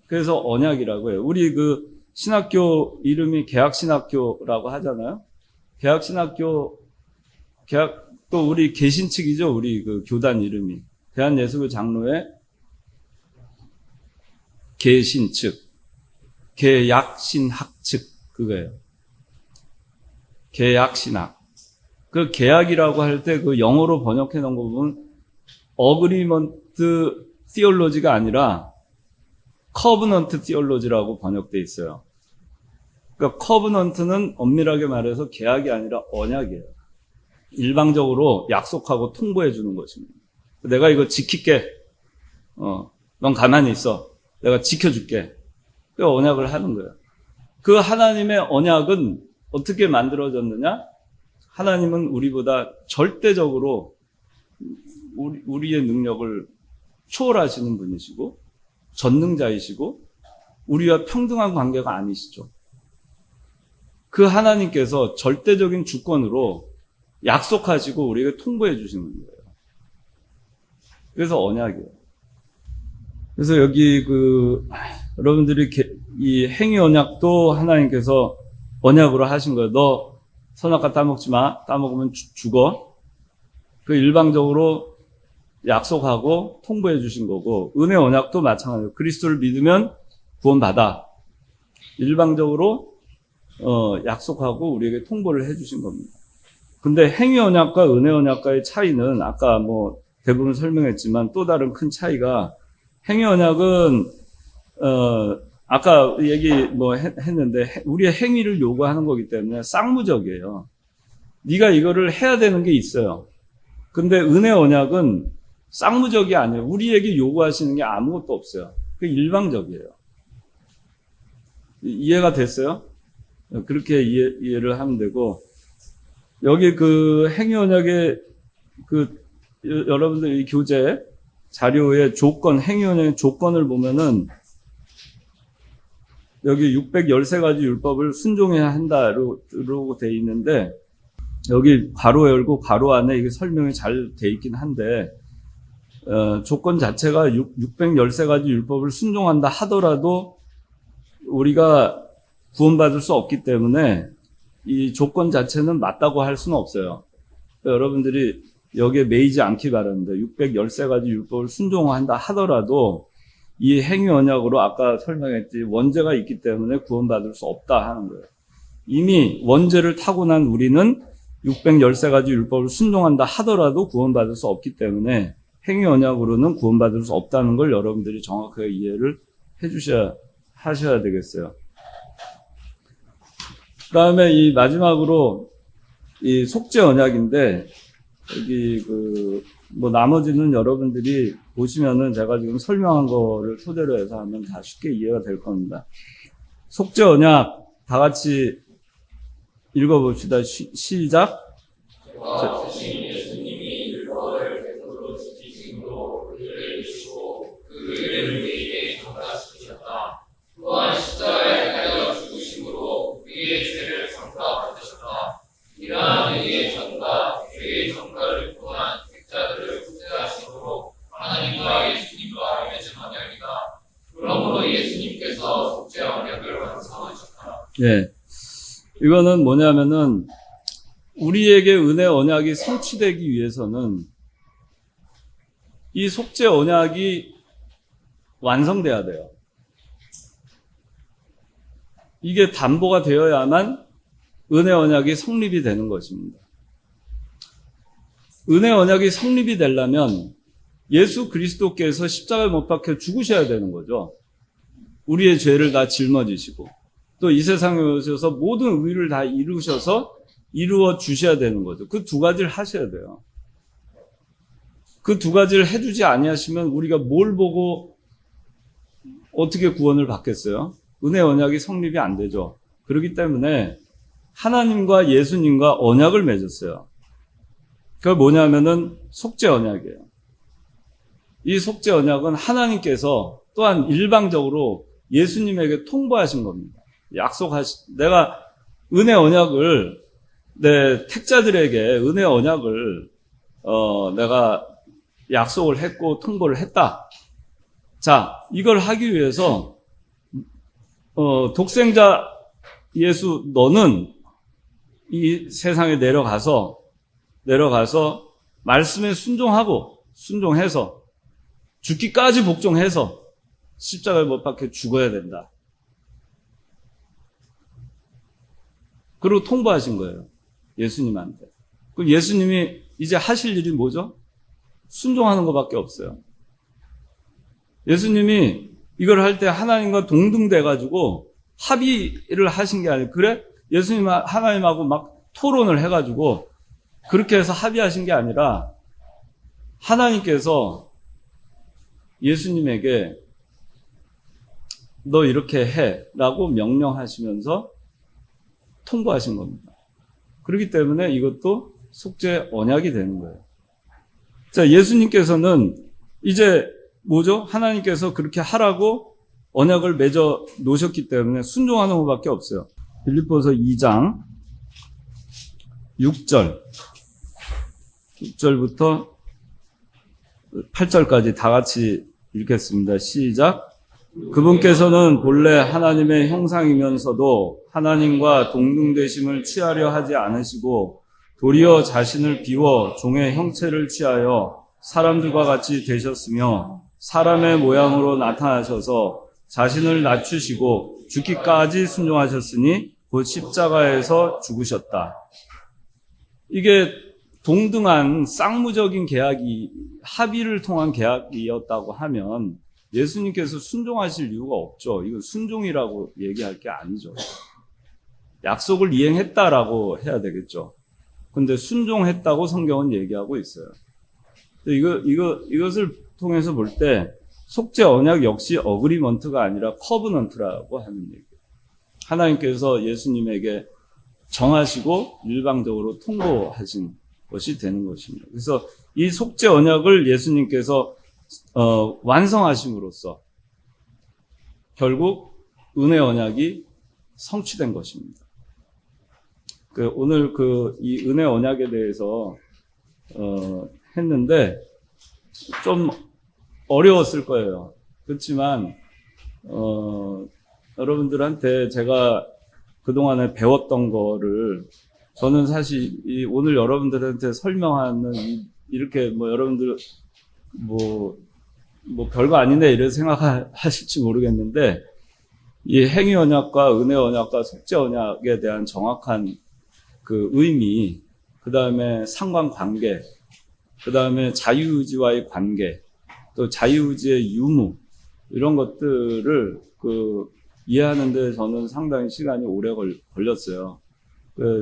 Speaker 1: 그래서 언약이라고 해요. 우리 신학교 이름이 계약신학교라고 하잖아요. 계약신학교, 또 우리 계신 측이죠. 우리 교단 이름이. 대한예수교 장로회 계신 측. 계약신학 측. 그거예요. 계약신학. 그 계약이라고 할 때 영어로 번역해 놓은 거 보면 어그리먼트 티올로지가 아니라 커브넌트 티올로지라고 번역돼 있어요. 그러니까 커브넌트는 엄밀하게 말해서 계약이 아니라 언약이에요. 일방적으로 약속하고 통보해 주는 것입니다. 내가 이거 지킬게. 넌 가만히 있어. 내가 지켜줄게. 그 언약을 하는 거예요. 그 하나님의 언약은 어떻게 만들어졌느냐? 하나님은 우리보다 절대적으로 우리의 능력을 초월하시는 분이시고 전능자이시고 우리와 평등한 관계가 아니시죠. 그 하나님께서 절대적인 주권으로 약속하시고 우리에게 통보해 주시는 거예요. 그래서 언약이에요. 그래서 여기 여러분들이 이 행위 언약도 하나님께서 언약으로 하신 거예요. 너 선악과 따먹지 마. 따먹으면 죽어. 그 일방적으로 약속하고 통보해 주신 거고, 은혜 언약도 마찬가지예요. 그리스도를 믿으면 구원받아. 일방적으로 약속하고 우리에게 통보를 해 주신 겁니다. 근데 행위 언약과 은혜 언약과의 차이는 아까 대부분 설명했지만 또 다른 큰 차이가, 행위 언약은 아까 얘기 했는데 우리의 행위를 요구하는 거기 때문에 쌍무적이에요. 네가 이거를 해야 되는 게 있어요. 근데 은혜 언약은 쌍무적이 아니에요. 우리에게 요구하시는 게 아무것도 없어요. 그 일방적이에요. 이해가 됐어요? 그렇게 이해를 하면 되고, 여기 행위 언약의 여러분들 이 교재 자료의 조건, 행위 언약의 조건을 보면은 여기 613가지 율법을 순종해야 한다로 돼 있는데, 여기 괄호 열고 괄호 안에 이게 설명이 잘 돼 있긴 한데, 조건 자체가 613가지 율법을 순종한다 하더라도 우리가 구원받을 수 없기 때문에 이 조건 자체는 맞다고 할 수는 없어요. 여러분들이 여기에 매이지 않기 바랍니다. 613가지 율법을 순종한다 하더라도 이 행위 언약으로 아까 설명했지 원죄가 있기 때문에 구원받을 수 없다 하는 거예요. 이미 원죄를 타고난 우리는 613가지 율법을 순종한다 하더라도 구원받을 수 없기 때문에 행위 언약으로는 구원받을 수 없다는 걸 여러분들이 정확하게 이해를 하셔야 되겠어요. 그 다음에 이 마지막으로 이 속죄 언약인데, 여기 나머지는 여러분들이 보시면은 제가 지금 설명한 거를 토대로 해서 하면 다 쉽게 이해가 될 겁니다. 속죄 언약 다 같이 읽어봅시다. 시작.
Speaker 3: 또한 십자가에 달려 죽으심으로 우리의 죄를 상다 받으셨다. 이러한 의의 전과 죄의 전과를 통한 택자들을 구제하심으로 하나님과 예수님과 맺은 언약이다. 그러므로 예수님께서 속죄 언약을 완성하셨다.
Speaker 1: 예. 이거는 뭐냐면은 우리에게 은혜 언약이 성취되기 위해서는 이 속죄 언약이 완성돼야 돼요. 이게 담보가 되어야만 은혜 언약이 성립이 되는 것입니다. 은혜 언약이 성립이 되려면 예수 그리스도께서 십자가에 못 박혀 죽으셔야 되는 거죠. 우리의 죄를 다 짊어지시고 또 이 세상에 오셔서 모든 의를 다 이루어 주셔야 되는 거죠. 그 두 가지를 하셔야 돼요. 그 두 가지를 해주지 아니하시면 우리가 뭘 보고 어떻게 구원을 받겠어요? 은혜 언약이 성립이 안 되죠. 그렇기 때문에 하나님과 예수님과 언약을 맺었어요. 그게 뭐냐면은 속죄 언약이에요. 이 속죄 언약은 하나님께서 또한 일방적으로 예수님에게 통보하신 겁니다. 내가 은혜 언약을 내 택자들에게 은혜 언약을 내가 약속을 했고 통보를 했다. 자, 이걸 하기 위해서 독생자 예수 너는 이 세상에 내려가서 말씀에 순종해서 죽기까지 복종해서 십자가에 못 박혀 죽어야 된다. 그리고 통보하신 거예요. 예수님한테. 그럼 예수님이 이제 하실 일이 뭐죠? 순종하는 것밖에 없어요. 예수님이 이걸 할 때 하나님과 동등돼가지고 합의를 하신 게 아니에요. 그래? 예수님 하나님하고 막 토론을 해가지고 그렇게 해서 합의하신 게 아니라 하나님께서 예수님에게 너 이렇게 해 라고 명령하시면서 통보하신 겁니다. 그렇기 때문에 이것도 속죄 언약이 되는 거예요. 자, 예수님께서는 이제 뭐죠? 하나님께서 그렇게 하라고 언약을 맺어 놓으셨기 때문에 순종하는 것밖에 없어요. 빌립보서 2장 6절부터 8절까지 다 같이 읽겠습니다. 시작. 그분께서는 본래 하나님의 형상이면서도 하나님과 동등되심을 취하려 하지 않으시고 도리어 자신을 비워 종의 형체를 취하여 사람들과 같이 되셨으며 사람의 모양으로 나타나셔서 자신을 낮추시고 죽기까지 순종하셨으니 곧 십자가에서 죽으셨다. 이게 동등한 쌍무적인 계약이 합의를 통한 계약이었다고 하면 예수님께서 순종하실 이유가 없죠. 이건 순종이라고 얘기할 게 아니죠. 약속을 이행했다라고 해야 되겠죠. 근데 순종했다고 성경은 얘기하고 있어요. 이것을 통해서 볼 때 속죄 언약 역시 어그리먼트가 아니라 커브넌트라고 하는 얘기예요. 하나님께서 예수님에게 정하시고 일방적으로 통보하신 것이 되는 것입니다. 그래서 이 속죄 언약을 예수님께서 완성하심으로써 결국 은혜 언약이 성취된 것입니다. 오늘 이 은혜 언약에 대해서 했는데 좀 어려웠을 거예요. 그렇지만 여러분들한테 제가 그동안에 배웠던 거를 저는 사실 오늘 여러분들한테 설명하는 이렇게 여러분들 별거 아니네 이런 생각하실지 모르겠는데 이 행위 언약과 은혜 언약과 속죄 언약에 대한 정확한 그 의미, 그 다음에 상관관계, 그 다음에 자유의지와의 관계, 또 자유의지의 유무, 이런 것들을 이해하는데 저는 상당히 시간이 오래 걸렸어요.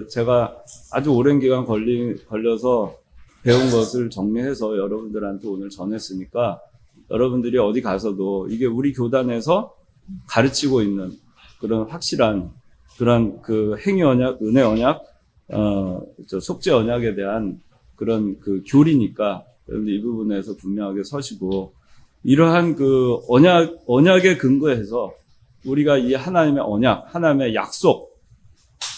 Speaker 1: 제가 아주 오랜 기간 걸려서 배운 것을 정리해서 여러분들한테 오늘 전했으니까 여러분들이 어디 가서도 이게 우리 교단에서 가르치고 있는 그런 확실한 그런 그 행위 언약, 은혜 언약, 속죄 언약에 대한 그런 그 교리니까 여러분들 이 부분에서 분명하게 서시고 이러한 그 언약에 근거해서 우리가 이 하나님의 언약, 하나님의 약속,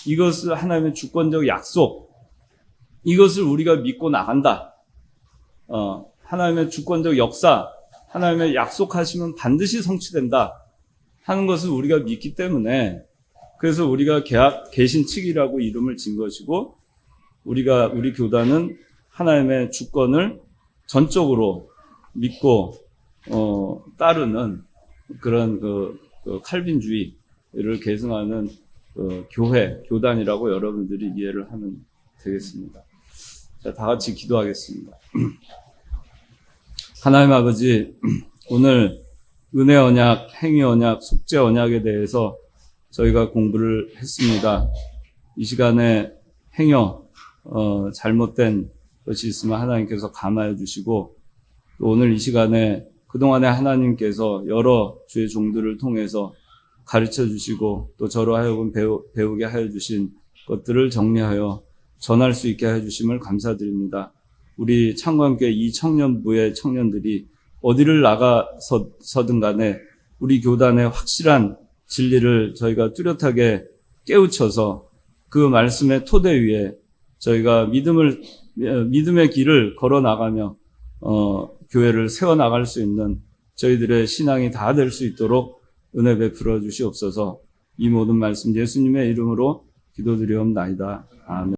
Speaker 1: 이것을 하나님의 주권적 약속, 이것을 우리가 믿고 나간다. 하나님의 주권적 역사, 하나님의 약속하시면 반드시 성취된다 하는 것을 우리가 믿기 때문에 그래서 우리가 개신측이라고 이름을 진 것이고 우리 교단은 하나님의 주권을 전적으로 믿고 따르는 그런 칼빈주의를 계승하는 교단이라고 여러분들이 이해를 하면 되겠습니다. 자, 다 같이 기도하겠습니다. 하나님 아버지, 오늘 은혜 언약, 행위 언약, 속죄 언약에 대해서 저희가 공부를 했습니다. 이 시간에 행여 잘못된 것이 있으면 하나님께서 감화해 주시고 또 오늘 이 시간에 그동안에 하나님께서 여러 주의 종들을 통해서 가르쳐 주시고 또 저로 하여금 배우게 하여 주신 것들을 정리하여 전할 수 있게 해 주심을 감사드립니다. 우리 창관교회 이 청년부의 청년들이 어디를 나가서든 간에 우리 교단의 확실한 진리를 저희가 뚜렷하게 깨우쳐서 그 말씀의 토대 위에 저희가 믿음의 길을 걸어 나가며 교회를 세워 나갈 수 있는 저희들의 신앙이 다 될 수 있도록 은혜 베풀어 주시옵소서. 이 모든 말씀 예수님의 이름으로 기도드리옵나이다. 아멘.